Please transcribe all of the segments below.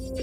«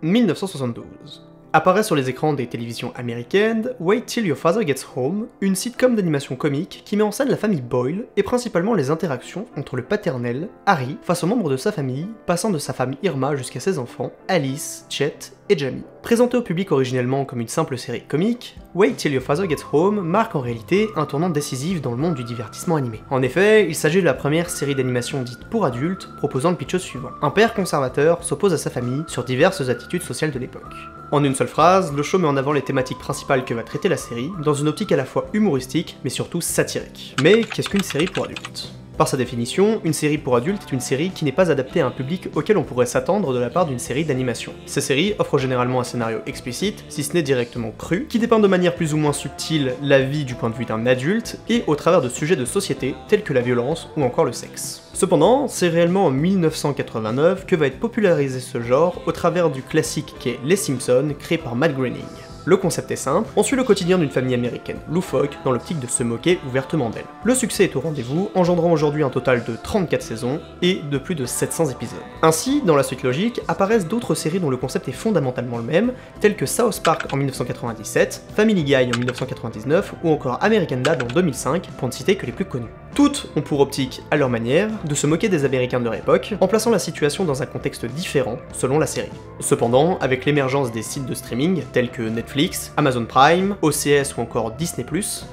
1972. Apparaît sur les écrans des télévisions américaines Wait Till Your Father Gets Home, une sitcom d'animation comique qui met en scène la famille Boyle et principalement les interactions entre le paternel, Harry, face aux membres de sa famille, passant de sa femme Irma jusqu'à ses enfants, Alice, Chet et Jamie. Présentée au public originellement comme une simple série comique, Wait Till Your Father Gets Home marque en réalité un tournant décisif dans le monde du divertissement animé. En effet, il s'agit de la première série d'animation dite pour adultes proposant le pitch suivant. Un père conservateur s'oppose à sa famille sur diverses attitudes sociales de l'époque. En une seule phrase, le show met en avant les thématiques principales que va traiter la série, dans une optique à la fois humoristique mais surtout satirique. Mais qu'est-ce qu'une série pour adultes ? Par sa définition, une série pour adultes est une série qui n'est pas adaptée à un public auquel on pourrait s'attendre de la part d'une série d'animation. Ces séries offrent généralement un scénario explicite, si ce n'est directement cru, qui dépeint de manière plus ou moins subtile la vie du point de vue d'un adulte, et au travers de sujets de société tels que la violence ou encore le sexe. Cependant, c'est réellement en 1989 que va être popularisé ce genre au travers du classique qu'est Les Simpsons, créé par Matt Groening. Le concept est simple, on suit le quotidien d'une famille américaine loufoque dans l'optique de se moquer ouvertement d'elle. Le succès est au rendez-vous, engendrant aujourd'hui un total de 34 saisons et de plus de 700 épisodes. Ainsi, dans la suite logique, apparaissent d'autres séries dont le concept est fondamentalement le même, telles que South Park en 1997, Family Guy en 1999 ou encore American Dad en 2005, pour ne citer que les plus connus. Toutes ont pour optique, à leur manière, de se moquer des Américains de leur époque, en plaçant la situation dans un contexte différent selon la série. Cependant, avec l'émergence des sites de streaming tels que Netflix, Amazon Prime, OCS ou encore Disney+,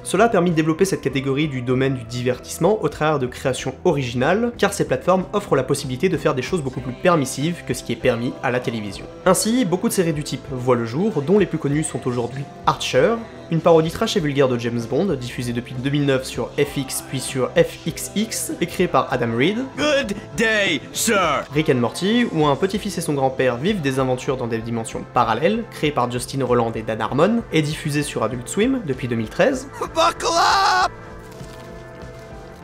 cela a permis de développer cette catégorie du domaine du divertissement au travers de créations originales, car ces plateformes offrent la possibilité de faire des choses beaucoup plus permissives que ce qui est permis à la télévision. Ainsi, beaucoup de séries du type voient le jour, dont les plus connues sont aujourd'hui Archer, une parodie trash et vulgaire de James Bond, diffusée depuis 2009 sur FX puis sur FXX, et créée par Adam Reed. Good day, sir. Rick and Morty, où un petit-fils et son grand-père vivent des aventures dans des dimensions parallèles, créée par Justin Roiland et Dan Harmon, et diffusée sur Adult Swim depuis 2013. Buckle up.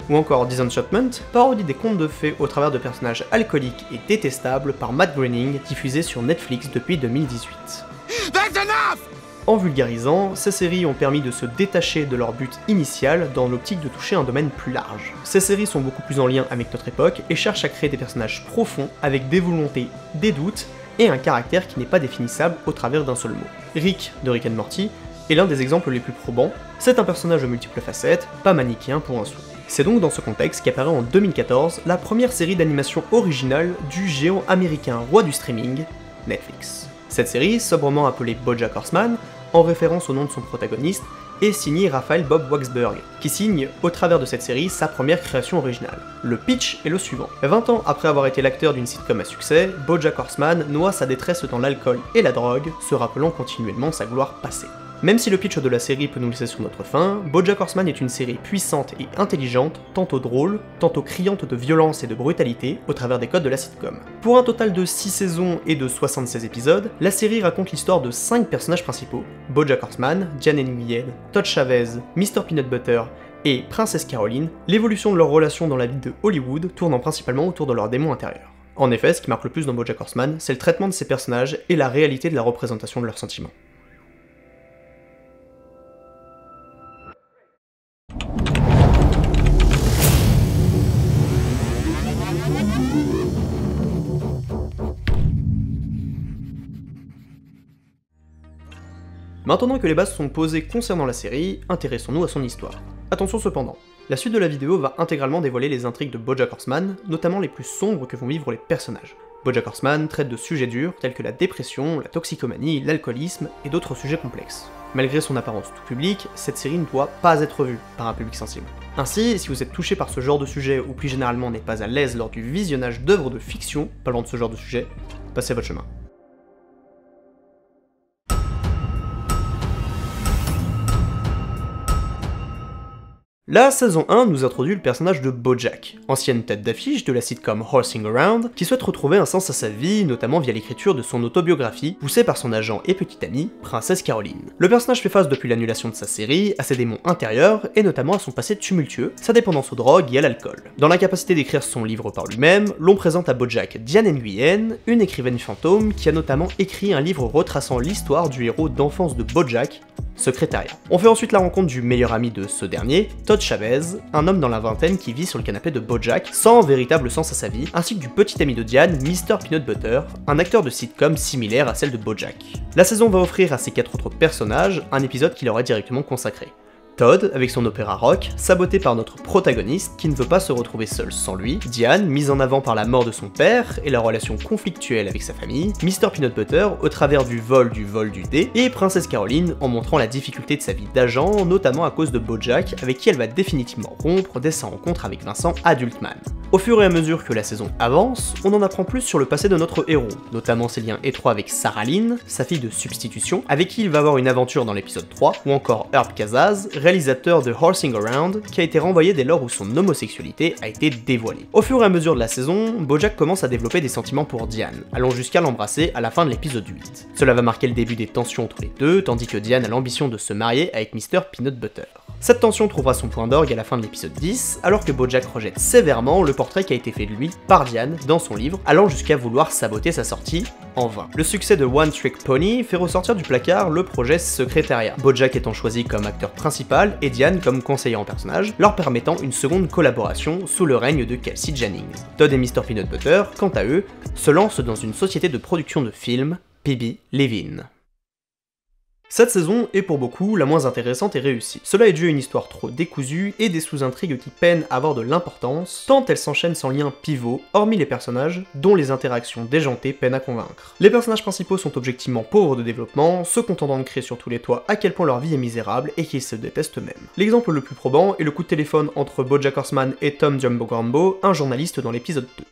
Ou encore Disenchantment, parodie des contes de fées au travers de personnages alcooliques et détestables par Matt Groening, diffusée sur Netflix depuis 2018. That's enough. En vulgarisant, ces séries ont permis de se détacher de leur but initial dans l'optique de toucher un domaine plus large. Ces séries sont beaucoup plus en lien avec notre époque et cherchent à créer des personnages profonds avec des volontés, des doutes et un caractère qui n'est pas définissable au travers d'un seul mot. Rick de Rick and Morty est l'un des exemples les plus probants, c'est un personnage aux multiples facettes, pas manichéen pour un sou. C'est donc dans ce contexte qu'apparaît en 2014 la première série d'animation originale du géant américain roi du streaming, Netflix. Cette série, sobrement appelée BoJack Horseman, en référence au nom de son protagoniste, est signé Raphaël Bob Waksberg, qui signe au travers de cette série sa première création originale. Le pitch est le suivant. 20 ans après avoir été l'acteur d'une sitcom à succès, BoJack Horseman noie sa détresse dans l'alcool et la drogue, se rappelant continuellement sa gloire passée. Même si le pitch de la série peut nous laisser sur notre faim, BoJack Horseman est une série puissante et intelligente, tantôt drôle, tantôt criante de violence et de brutalité, au travers des codes de la sitcom. Pour un total de 6 saisons et de 76 épisodes, la série raconte l'histoire de 5 personnages principaux, BoJack Horseman, Janet Nguyen, Todd Chavez, Mr. Peanut Butter et Princesse Caroline, l'évolution de leur relation dans la vie de Hollywood tournant principalement autour de leur démon intérieur. En effet, ce qui marque le plus dans BoJack Horseman, c'est le traitement de ces personnages et la réalité de la représentation de leurs sentiments. Maintenant que les bases sont posées concernant la série, intéressons-nous à son histoire. Attention cependant, la suite de la vidéo va intégralement dévoiler les intrigues de BoJack Horseman, notamment les plus sombres que vont vivre les personnages. BoJack Horseman traite de sujets durs tels que la dépression, la toxicomanie, l'alcoolisme et d'autres sujets complexes. Malgré son apparence tout public, cette série ne doit pas être vue par un public sensible. Ainsi, si vous êtes touché par ce genre de sujet ou plus généralement n'êtes pas à l'aise lors du visionnage d'œuvres de fiction parlant de ce genre de sujet, passez votre chemin. La saison 1 nous introduit le personnage de Bojack, ancienne tête d'affiche de la sitcom Horsing Around, qui souhaite retrouver un sens à sa vie, notamment via l'écriture de son autobiographie, poussée par son agent et petite amie, Princesse Caroline. Le personnage fait face depuis l'annulation de sa série à ses démons intérieurs, et notamment à son passé tumultueux, sa dépendance aux drogues et à l'alcool. Dans l'incapacité d'écrire son livre par lui-même, l'on présente à Bojack Diane Nguyen, une écrivaine fantôme qui a notamment écrit un livre retraçant l'histoire du héros d'enfance de Bojack, Secrétariat. On fait ensuite la rencontre du meilleur ami de ce dernier, Todd Chavez, un homme dans la vingtaine qui vit sur le canapé de Bojack, sans véritable sens à sa vie, ainsi que du petit ami de Diane, Mr. Peanut Butter, un acteur de sitcom similaire à celle de Bojack. La saison va offrir à ces 4 autres personnages un épisode qui leur est directement consacré. Todd, avec son opéra rock, saboté par notre protagoniste qui ne veut pas se retrouver seul sans lui, Diane, mise en avant par la mort de son père et la relation conflictuelle avec sa famille, Mr. Peanut Butter au travers du vol du dé, et Princesse Caroline en montrant la difficulté de sa vie d'agent, notamment à cause de Bojack, avec qui elle va définitivement rompre dès sa rencontre avec Vincent Adultman. Au fur et à mesure que la saison avance, on en apprend plus sur le passé de notre héros, notamment ses liens étroits avec Sarah Lynn, sa fille de substitution, avec qui il va avoir une aventure dans l'épisode 3, ou encore Herb Casas, réalisateur de Horsing Around, qui a été renvoyé dès lors où son homosexualité a été dévoilée. Au fur et à mesure de la saison, Bojack commence à développer des sentiments pour Diane, allant jusqu'à l'embrasser à la fin de l'épisode 8. Cela va marquer le début des tensions entre les deux, tandis que Diane a l'ambition de se marier avec Mr. Peanut Butter. Cette tension trouvera son point d'orgue à la fin de l'épisode 10, alors que Bojack rejette sévèrement le portrait qui a été fait de lui par Diane dans son livre, allant jusqu'à vouloir saboter sa sortie, en vain. Le succès de One Trick Pony fait ressortir du placard le projet Secrétariat, Bojack étant choisi comme acteur principal et Diane comme conseiller en personnage, leur permettant une seconde collaboration sous le règne de Kelsey Jennings. Todd et Mr. Peanut Butter, quant à eux, se lancent dans une société de production de films, PB Levine. Cette saison est pour beaucoup la moins intéressante et réussie. Cela est dû à une histoire trop décousue et des sous-intrigues qui peinent à avoir de l'importance, tant elles s'enchaînent sans lien pivot, hormis les personnages, dont les interactions déjantées peinent à convaincre. Les personnages principaux sont objectivement pauvres de développement, se contentant de créer sur tous les toits à quel point leur vie est misérable et qu'ils se détestent eux-mêmes. L'exemple le plus probant est le coup de téléphone entre Bojack Horseman et Tom Jumbo Grambo, un journaliste dans l'épisode 2.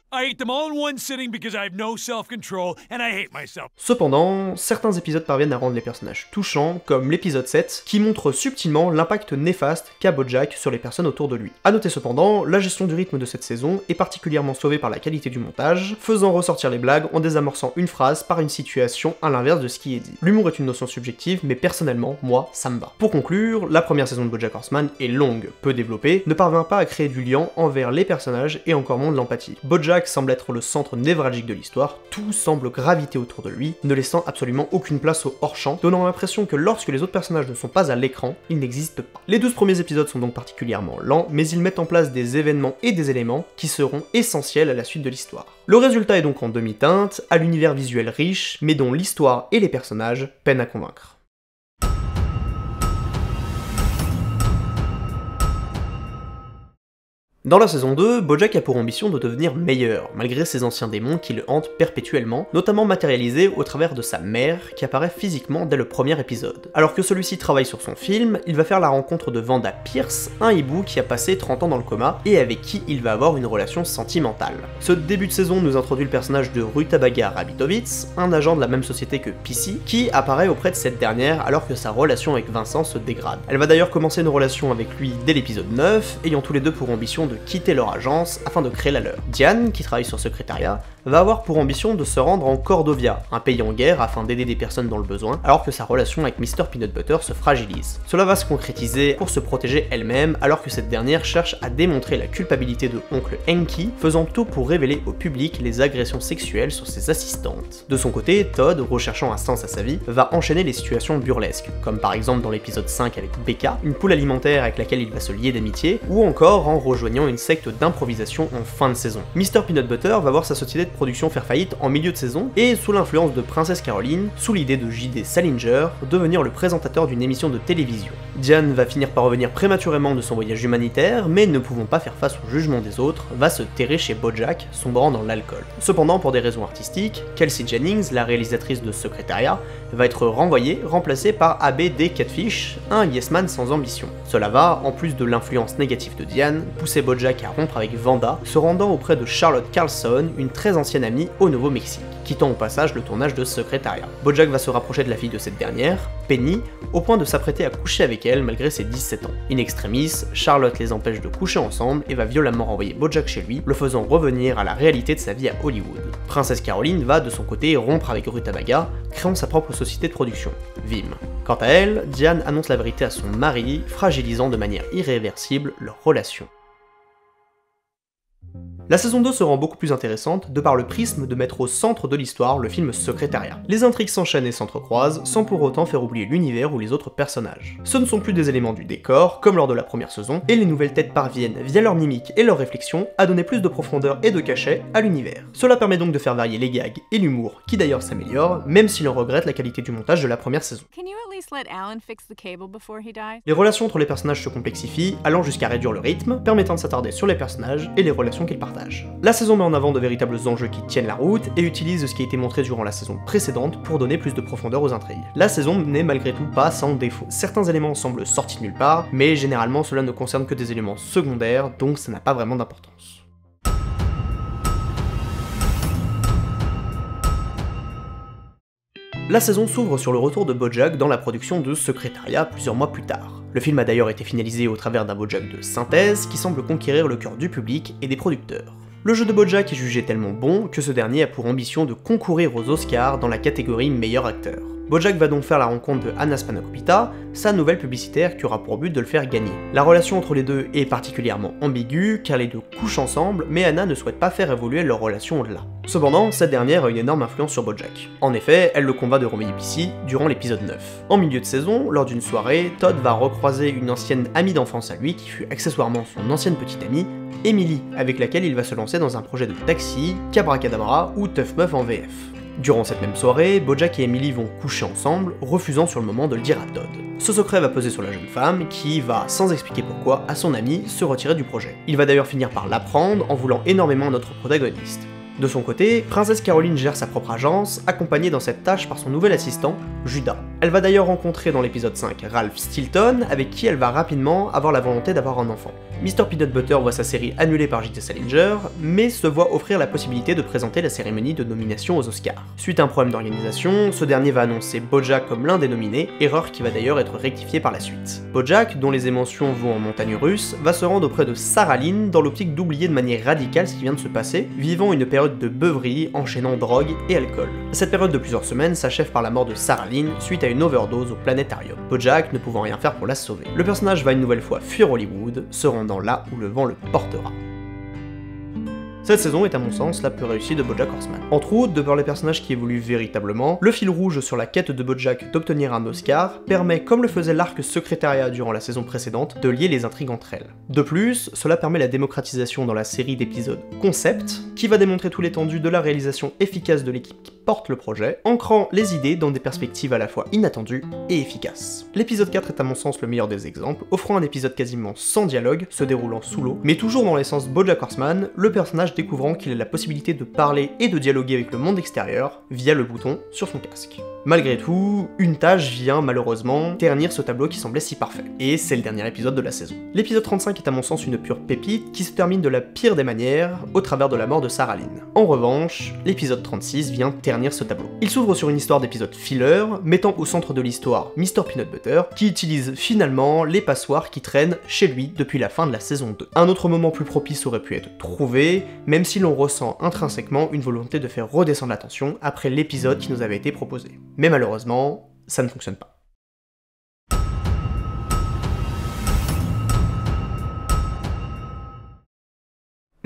Cependant, certains épisodes parviennent à rendre les personnages touchants, comme l'épisode 7, qui montre subtilement l'impact néfaste qu'a Bojack sur les personnes autour de lui. A noter cependant, la gestion du rythme de cette saison est particulièrement sauvée par la qualité du montage, faisant ressortir les blagues en désamorçant une phrase par une situation à l'inverse de ce qui est dit. L'humour est une notion subjective, mais personnellement, moi, ça me va. Pour conclure, la première saison de Bojack Horseman est longue, peu développée, ne parvient pas à créer du lien envers les personnages et encore moins de l'empathie. Bojack semble être le centre névralgique de l'histoire, tout semble graviter autour de lui, ne laissant absolument aucune place au hors-champ, donnant l'impression que lorsque les autres personnages ne sont pas à l'écran, ils n'existent pas. Les 12 premiers épisodes sont donc particulièrement lents, mais ils mettent en place des événements et des éléments qui seront essentiels à la suite de l'histoire. Le résultat est donc en demi-teinte, à l'univers visuel riche, mais dont l'histoire et les personnages peinent à convaincre. Dans la saison 2, Bojack a pour ambition de devenir meilleur, malgré ses anciens démons qui le hantent perpétuellement, notamment matérialisés au travers de sa mère, qui apparaît physiquement dès le premier épisode. Alors que celui-ci travaille sur son film, il va faire la rencontre de Vanda Pierce, un hibou qui a passé 30 ans dans le coma, et avec qui il va avoir une relation sentimentale. Ce début de saison nous introduit le personnage de Rutabaga Rabitovitz, un agent de la même société que PC, qui apparaît auprès de cette dernière alors que sa relation avec Vincent se dégrade. Elle va d'ailleurs commencer une relation avec lui dès l'épisode 9, ayant tous les deux pour ambition de quitter leur agence afin de créer la leur. Diane, qui travaille sur Secrétariat, va avoir pour ambition de se rendre en Cordovia, un pays en guerre afin d'aider des personnes dans le besoin, alors que sa relation avec Mr. Peanut Butter se fragilise. Cela va se concrétiser pour se protéger elle-même, alors que cette dernière cherche à démontrer la culpabilité de oncle Enki, faisant tout pour révéler au public les agressions sexuelles sur ses assistantes. De son côté, Todd, recherchant un sens à sa vie, va enchaîner les situations burlesques, comme par exemple dans l'épisode 5 avec Becca, une poule alimentaire avec laquelle il va se lier d'amitié, ou encore en rejoignant une secte d'improvisation en fin de saison. Mr. Peanut Butter va voir sa société de production faire faillite en milieu de saison, et sous l'influence de Princesse Caroline, sous l'idée de J.D. Salinger, devenir le présentateur d'une émission de télévision. Diane va finir par revenir prématurément de son voyage humanitaire, mais ne pouvant pas faire face au jugement des autres, va se terrer chez Bojack, sombrant dans l'alcool. Cependant, pour des raisons artistiques, Kelsey Jennings, la réalisatrice de Secrétariat, va être renvoyée, remplacée par A.B.D. Catfish, un yes man sans ambition. Cela va, en plus de l'influence négative de Diane, pousser Bojack à rompre avec Vanda, se rendant auprès de Charlotte Carlson, une très ancienne amie au Nouveau-Mexique. quittant au passage le tournage de Secrétariat. BoJack va se rapprocher de la fille de cette dernière, Penny, au point de s'apprêter à coucher avec elle malgré ses 17 ans. In extremis, Charlotte les empêche de coucher ensemble et va violemment renvoyer BoJack chez lui, le faisant revenir à la réalité de sa vie à Hollywood. Princesse Caroline va de son côté rompre avec Rutabaga, créant sa propre société de production, Vim. Quant à elle, Diane annonce la vérité à son mari, fragilisant de manière irréversible leur relation. La saison 2 se rend beaucoup plus intéressante de par le prisme de mettre au centre de l'histoire le film Secrétariat. Les intrigues s'enchaînent et s'entrecroisent, sans pour autant faire oublier l'univers ou les autres personnages. Ce ne sont plus des éléments du décor, comme lors de la première saison, et les nouvelles têtes parviennent, via leur mimique et leurs réflexions, à donner plus de profondeur et de cachet à l'univers. Cela permet donc de faire varier les gags et l'humour, qui d'ailleurs s'améliore, même si l'on regrette la qualité du montage de la première saison. Les relations entre les personnages se complexifient, allant jusqu'à réduire le rythme, permettant de s'attarder sur les personnages et les relations qu'ils partagent. La saison met en avant de véritables enjeux qui tiennent la route et utilise ce qui a été montré durant la saison précédente pour donner plus de profondeur aux intrigues. La saison n'est malgré tout pas sans défaut. Certains éléments semblent sortis de nulle part, mais généralement cela ne concerne que des éléments secondaires, donc ça n'a pas vraiment d'importance. La saison s'ouvre sur le retour de BoJack dans la production de Secrétariat plusieurs mois plus tard. Le film a d'ailleurs été finalisé au travers d'un BoJack de synthèse qui semble conquérir le cœur du public et des producteurs. Le jeu de BoJack est jugé tellement bon que ce dernier a pour ambition de concourir aux Oscars dans la catégorie meilleur acteur. BoJack va donc faire la rencontre de Hannah Spanakopita, sa nouvelle publicitaire qui aura pour but de le faire gagner. La relation entre les deux est particulièrement ambiguë car les deux couchent ensemble, mais Hannah ne souhaite pas faire évoluer leur relation au-delà. Cependant, cette dernière a une énorme influence sur BoJack. En effet, elle le convainc de revenir ici durant l'épisode 9. En milieu de saison, lors d'une soirée, Todd va recroiser une ancienne amie d'enfance à lui qui fut accessoirement son ancienne petite amie, Emily, avec laquelle il va se lancer dans un projet de taxi, Cabracadabra ou Tough Meuf en VF. Durant cette même soirée, BoJack et Emily vont coucher ensemble, refusant sur le moment de le dire à Todd. Ce secret va peser sur la jeune femme, qui va, sans expliquer pourquoi, à son ami, se retirer du projet. Il va d'ailleurs finir par l'apprendre en voulant énormément notre protagoniste. De son côté, Princesse Caroline gère sa propre agence, accompagnée dans cette tâche par son nouvel assistant, Judah. Elle va d'ailleurs rencontrer dans l'épisode 5 Ralph Stilton, avec qui elle va rapidement avoir la volonté d'avoir un enfant. Mr. Peanut Butter voit sa série annulée par J.T. Salinger, mais se voit offrir la possibilité de présenter la cérémonie de nomination aux Oscars. Suite à un problème d'organisation, ce dernier va annoncer BoJack comme l'un des nominés, erreur qui va d'ailleurs être rectifiée par la suite. BoJack, dont les émotions vont en montagne russe, va se rendre auprès de Sarah Lynn dans l'optique d'oublier de manière radicale ce qui vient de se passer, vivant une période de beuverie enchaînant drogue et alcool. Cette période de plusieurs semaines s'achève par la mort de Sarah Lynn suite à une overdose au planétarium, BoJack ne pouvant rien faire pour la sauver. Le personnage va une nouvelle fois fuir Hollywood, se rendant là où le vent le portera. Cette saison est à mon sens la plus réussie de BoJack Horseman. Entre autres, de par les personnages qui évoluent véritablement, le fil rouge sur la quête de BoJack d'obtenir un Oscar permet, comme le faisait l'arc Secrétariat durant la saison précédente, de lier les intrigues entre elles. De plus, cela permet la démocratisation dans la série d'épisodes Concept, qui va démontrer tout l'étendue de la réalisation efficace de l'équipe qui porte le projet, ancrant les idées dans des perspectives à la fois inattendues et efficaces. L'épisode 4 est à mon sens le meilleur des exemples, offrant un épisode quasiment sans dialogue, se déroulant sous l'eau, mais toujours dans l'essence BoJack Horseman, le personnage découvrant qu'il a la possibilité de parler et de dialoguer avec le monde extérieur via le bouton sur son casque. Malgré tout, une tâche vient malheureusement ternir ce tableau qui semblait si parfait, et c'est le dernier épisode de la saison. L'épisode 35 est à mon sens une pure pépite qui se termine de la pire des manières au travers de la mort de Sarah Lynn. En revanche, l'épisode 36 vient ternir ce tableau. Il s'ouvre sur une histoire d'épisode filler, mettant au centre de l'histoire Mr. Peanut Butter, qui utilise finalement les passoires qui traînent chez lui depuis la fin de la saison 2. Un autre moment plus propice aurait pu être trouvé, même si l'on ressent intrinsèquement une volonté de faire redescendre la tension après l'épisode qui nous avait été proposé. Mais malheureusement, ça ne fonctionne pas.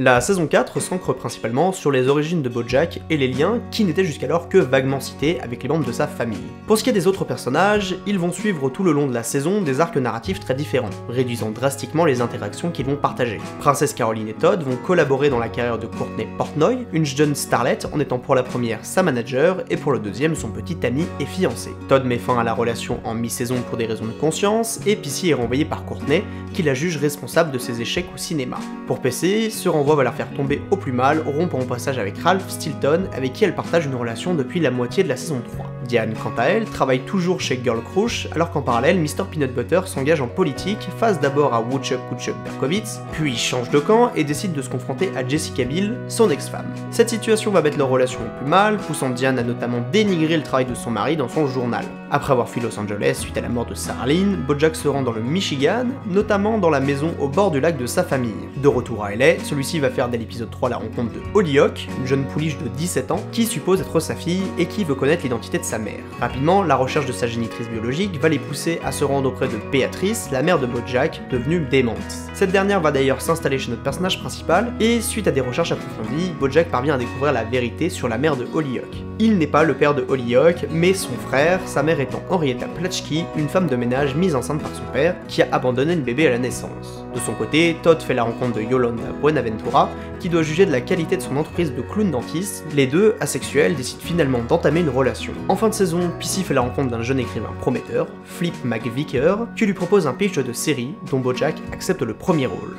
La saison 4 s'ancre principalement sur les origines de BoJack et les liens qui n'étaient jusqu'alors que vaguement cités avec les membres de sa famille. Pour ce qui est des autres personnages, ils vont suivre tout le long de la saison des arcs narratifs très différents, réduisant drastiquement les interactions qu'ils vont partager. Princesse Caroline et Todd vont collaborer dans la carrière de Courtney Portnoy, une jeune starlette en étant pour la première sa manager et pour le deuxième son petit ami et fiancé. Todd met fin à la relation en mi-saison pour des raisons de conscience et PC est renvoyée par Courtney qui la juge responsable de ses échecs au cinéma. Pour PC, ce renvoi va la faire tomber au plus mal, rompant au passage avec Ralph Stilton avec qui elle partage une relation depuis la moitié de la saison 3. Diane, quant à elle, travaille toujours chez Girl Crush, alors qu'en parallèle, Mr. Peanut Butter s'engage en politique, face d'abord à Woodchuck Berkowitz, puis change de camp et décide de se confronter à Jessica Biel, son ex-femme. Cette situation va mettre leur relation au plus mal, poussant Diane à notamment dénigrer le travail de son mari dans son journal. Après avoir fui Los Angeles suite à la mort de Sarah Lynn, Bojack se rend dans le Michigan, notamment dans la maison au bord du lac de sa famille. De retour à LA, celui-ci va faire dès l'épisode 3 la rencontre de Hollyhock, une jeune pouliche de 17 ans, qui suppose être sa fille et qui veut connaître l'identité de sa mère. Rapidement, la recherche de sa génitrice biologique va les pousser à se rendre auprès de Béatrice, la mère de Bojack, devenue démente. Cette dernière va d'ailleurs s'installer chez notre personnage principal, et suite à des recherches approfondies, Bojack parvient à découvrir la vérité sur la mère de Hollyhock. Il n'est pas le père de Hollyhock, mais son frère, sa mère étant Henrietta Platchkey, une femme de ménage mise enceinte par son père, qui a abandonné le bébé à la naissance. De son côté, Todd fait la rencontre de Yolanda Buenaventura, qui doit juger de la qualité de son entreprise de clown dentiste. Les deux, asexuels, décident finalement d'entamer une relation. En fin de saison, Pissy fait la rencontre d'un jeune écrivain prometteur, Flip McVicker, qui lui propose un pitch de série, dont Bojack accepte le premier rôle.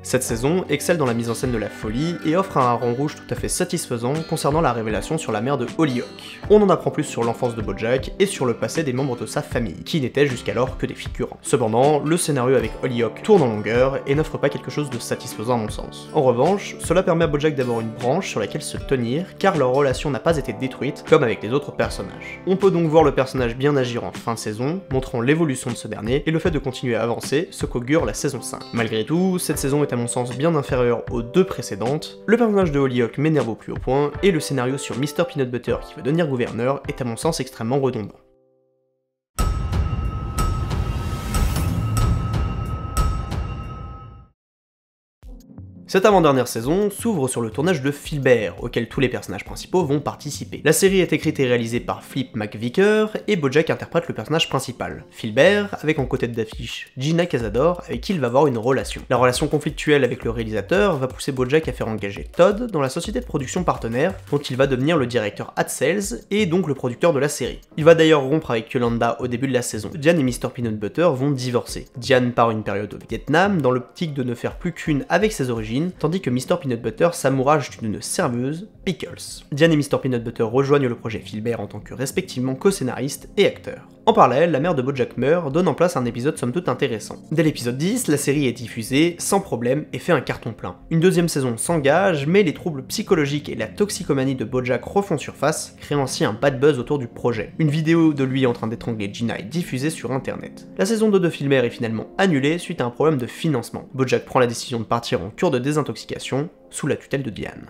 Cette saison excelle dans la mise en scène de la folie et offre un rang rouge tout à fait satisfaisant concernant la révélation sur la mère de Hollyhock. On en apprend plus sur l'enfance de Bojack et sur le passé des membres de sa famille, qui n'étaient jusqu'alors que des figurants. Cependant, le scénario avec Hollyhock tourne en longueur et n'offre pas quelque chose de satisfaisant à mon sens. En revanche, cela permet à Bojack d'avoir une branche sur laquelle se tenir, car leur relation n'a pas été détruite comme avec les autres personnages. On peut donc voir le personnage bien agir en fin de saison, montrant l'évolution de ce dernier et le fait de continuer à avancer, ce qu'augure la saison 5. Malgré tout, cette saison est à mon sens bien inférieur aux deux précédentes, le personnage de Hollyhock m'énerve au plus haut point, et le scénario sur Mr. Peanut Butter qui veut devenir gouverneur est à mon sens extrêmement redondant. Cette avant-dernière saison s'ouvre sur le tournage de Filbert, auquel tous les personnages principaux vont participer. La série est écrite et réalisée par Flip McVicker, et Bojack interprète le personnage principal, Filbert, avec en côté d'affiche Gina Cazador, avec qui il va avoir une relation. La relation conflictuelle avec le réalisateur va pousser Bojack à faire engager Todd dans la société de production partenaire, dont il va devenir le directeur ad sales, et donc le producteur de la série. Il va d'ailleurs rompre avec Yolanda au début de la saison. Diane et Mr. Peanut Butter vont divorcer. Diane part une période au Vietnam, dans l'optique de ne faire plus qu'une avec ses origines, tandis que Mr. Peanut Butter s'amourage d'une serveuse, Pickles. Diane et Mr. Peanut Butter rejoignent le projet Filbert en tant que respectivement co-scénaristes et acteurs. En parallèle, la mère de Bojack meurt, donnant place à un épisode somme toute intéressant. Dès l'épisode 10, la série est diffusée, sans problème, et fait un carton plein. Une deuxième saison s'engage, mais les troubles psychologiques et la toxicomanie de Bojack refont surface, créant ainsi un bad buzz autour du projet. Une vidéo de lui en train d'étrangler Gina est diffusée sur internet. La saison 2 de Filbert est finalement annulée suite à un problème de financement. Bojack prend la décision de partir en cure de désintoxication, sous la tutelle de Diane.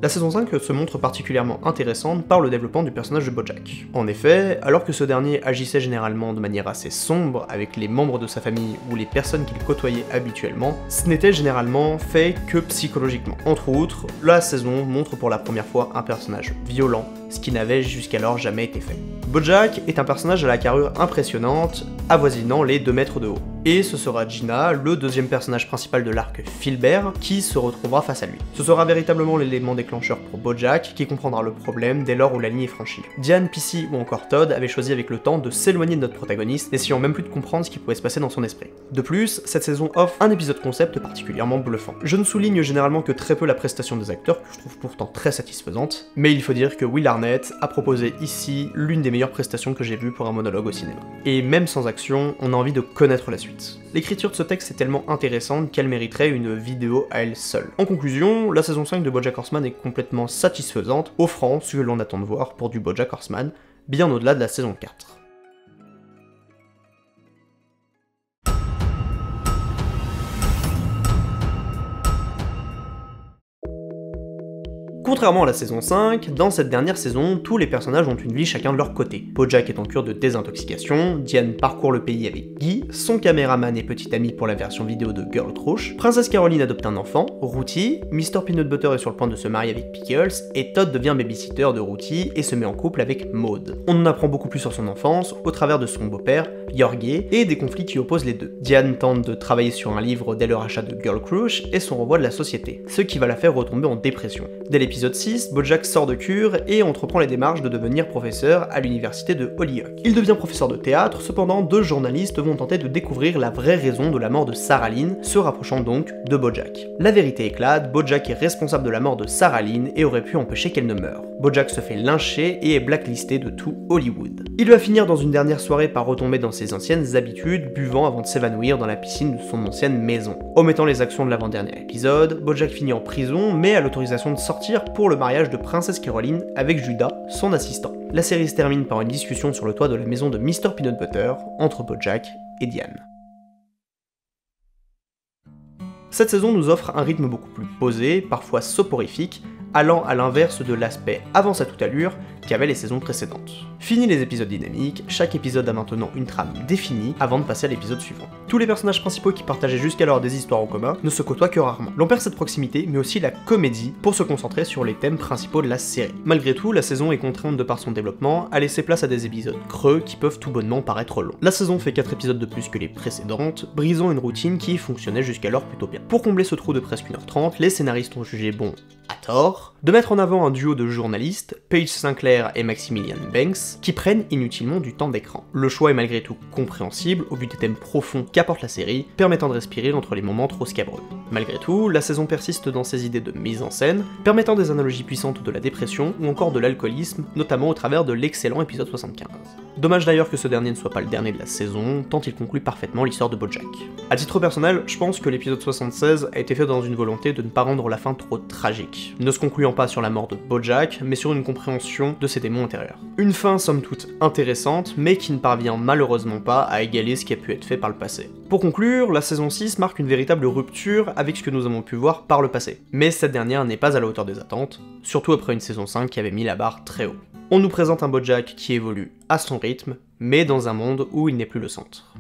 La saison 5 se montre particulièrement intéressante par le développement du personnage de Bojack. En effet, alors que ce dernier agissait généralement de manière assez sombre avec les membres de sa famille ou les personnes qu'il côtoyait habituellement, ce n'était généralement fait que psychologiquement. Entre autres, la saison montre pour la première fois un personnage violent, ce qui n'avait jusqu'alors jamais été fait. Bojack est un personnage à la carrure impressionnante, avoisinant les 2 mètres de haut. Et ce sera Gina, le deuxième personnage principal de l'arc Filbert, qui se retrouvera face à lui. Ce sera véritablement l'élément déclencheur pour Bojack, qui comprendra le problème dès lors où la ligne est franchie. Diane, Pissy ou encore Todd avaient choisi avec le temps de s'éloigner de notre protagoniste, n'essayant même plus de comprendre ce qui pouvait se passer dans son esprit. De plus, cette saison offre un épisode concept particulièrement bluffant. Je ne souligne généralement que très peu la prestation des acteurs, que je trouve pourtant très satisfaisante, mais il faut dire que Will Arnett a proposé ici l'une des meilleures prestations que j'ai vues pour un monologue au cinéma. Et même sans action, on a envie de connaître la suite. L'écriture de ce texte est tellement intéressante qu'elle mériterait une vidéo à elle seule. En conclusion, la saison 5 de BoJack Horseman est complètement satisfaisante, offrant ce que l'on attend de voir pour du BoJack Horseman, bien au-delà de la saison 4. Contrairement à la saison 5, dans cette dernière saison, tous les personnages ont une vie chacun de leur côté. BoJack est en cure de désintoxication, Diane parcourt le pays avec Guy, son caméraman et petit ami pour la version vidéo de Girl Crush, Princesse Caroline adopte un enfant, Rooty, Mr. Peanut Butter est sur le point de se marier avec Pickles, et Todd devient babysitter de Rooty et se met en couple avec Maud. On en apprend beaucoup plus sur son enfance, au travers de son beau-père, Jorge, et des conflits qui opposent les deux. Diane tente de travailler sur un livre dès le rachat de Girl Crush et son renvoi de la société, ce qui va la faire retomber en dépression. Dès l'épisode l'épisode 6, Bojack sort de cure et entreprend les démarches de devenir professeur à l'université de Holyoke. Il devient professeur de théâtre, cependant 2 journalistes vont tenter de découvrir la vraie raison de la mort de Sarah Lynn, se rapprochant donc de Bojack. La vérité éclate, Bojack est responsable de la mort de Sarah Lynn et aurait pu empêcher qu'elle ne meure. Bojack se fait lyncher et est blacklisté de tout Hollywood. Il va finir dans une dernière soirée par retomber dans ses anciennes habitudes, buvant avant de s'évanouir dans la piscine de son ancienne maison. Omettant les actions de l'avant-dernier épisode, Bojack finit en prison mais a l'autorisation de sortir pour le mariage de Princesse Caroline avec Judah, son assistant. La série se termine par une discussion sur le toit de la maison de Mr. Peanut Butter entre Bojack et Diane. Cette saison nous offre un rythme beaucoup plus posé, parfois soporifique, allant à l'inverse de l'aspect avance à toute allure qu'avaient les saisons précédentes. Fini les épisodes dynamiques, chaque épisode a maintenant une trame définie avant de passer à l'épisode suivant. Tous les personnages principaux qui partageaient jusqu'alors des histoires en commun ne se côtoient que rarement. L'on perd cette proximité, mais aussi la comédie, pour se concentrer sur les thèmes principaux de la série. Malgré tout, la saison est contrainte de par son développement à laisser place à des épisodes creux qui peuvent tout bonnement paraître longs. La saison fait 4 épisodes de plus que les précédentes, brisant une routine qui fonctionnait jusqu'alors plutôt bien. Pour combler ce trou de presque 1h30, les scénaristes ont jugé bon, à tort, de mettre en avant un duo de journalistes, Paige Sinclair et Maximilian Banks, qui prennent inutilement du temps d'écran. Le choix est malgré tout compréhensible au vu des thèmes profonds qu'apporte la série, permettant de respirer entre les moments trop scabreux. Malgré tout, la saison persiste dans ses idées de mise en scène, permettant des analogies puissantes de la dépression ou encore de l'alcoolisme, notamment au travers de l'excellent épisode 75. Dommage d'ailleurs que ce dernier ne soit pas le dernier de la saison, tant il conclut parfaitement l'histoire de Bojack. À titre personnel, je pense que l'épisode 76 a été fait dans une volonté de ne pas rendre la fin trop tragique, ne se concluant pas sur la mort de Bojack, mais sur une compréhension de ses démons intérieurs. Une fin somme toute intéressante, mais qui ne parvient malheureusement pas à égaler ce qui a pu être fait par le passé. Pour conclure, la saison 6 marque une véritable rupture avec ce que nous avons pu voir par le passé. Mais cette dernière n'est pas à la hauteur des attentes, surtout après une saison 5 qui avait mis la barre très haut. On nous présente un Bojack qui évolue à son rythme, mais dans un monde où il n'est plus le centre.